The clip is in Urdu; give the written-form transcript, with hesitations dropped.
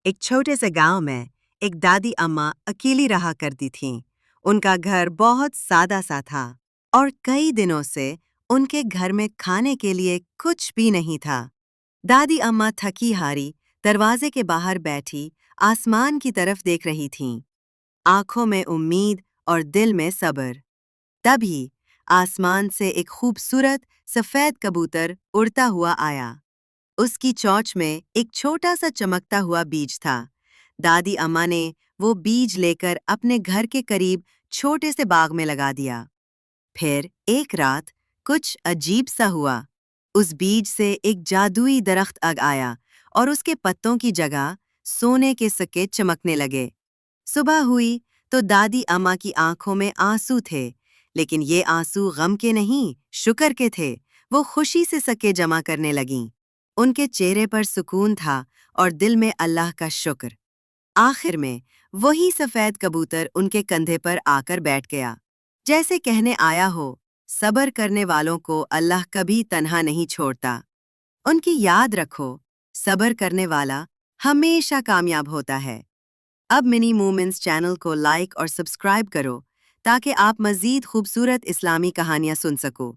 ایک چھوٹے سے گاؤں میں ایک دادی اماں اکیلی رہا کرتی تھیں۔ ان کا گھر بہت سادہ سا تھا اور کئی دنوں سے ان کے گھر میں کھانے کے لیے کچھ بھی نہیں تھا۔ دادی اماں تھکی ہاری دروازے کے باہر بیٹھی آسمان کی طرف دیکھ رہی تھیں، آنکھوں میں امید اور دل میں صبر۔ تبھی آسمان سے ایک خوبصورت سفید کبوتر اڑتا ہوا آیا۔ اس کی چونچ میں ایک چھوٹا سا چمکتا ہوا بیج تھا۔ دادی اماں نے وہ بیج لے کر اپنے گھر کے قریب چھوٹے سے باغ میں لگا دیا۔ پھر ایک رات کچھ عجیب سا ہوا۔ اس بیج سے ایک جادوئی درخت اگ آیا اور اس کے پتوں کی جگہ سونے کے سکے چمکنے لگے۔ صبح ہوئی تو دادی اماں کی آنکھوں میں آنسو تھے، لیکن یہ آنسو غم کے نہیں، شکر کے تھے۔ وہ خوشی سے سکے جمع کرنے لگیں۔ ان کے چہرے پر سکون تھا اور دل میں اللہ کا شکر۔ آخر میں وہی سفید کبوتر ان کے کندھے پر آ کر بیٹھ گیا، جیسے کہنے آیا ہو، صبر کرنے والوں کو اللہ کبھی تنہا نہیں چھوڑتا۔ ان کی یاد رکھو، صبر کرنے والا ہمیشہ کامیاب ہوتا ہے۔ اب منی مومنٹس چینل کو لائک اور سبسکرائب کرو تاکہ آپ مزید خوبصورت اسلامی کہانیاں سن سکو۔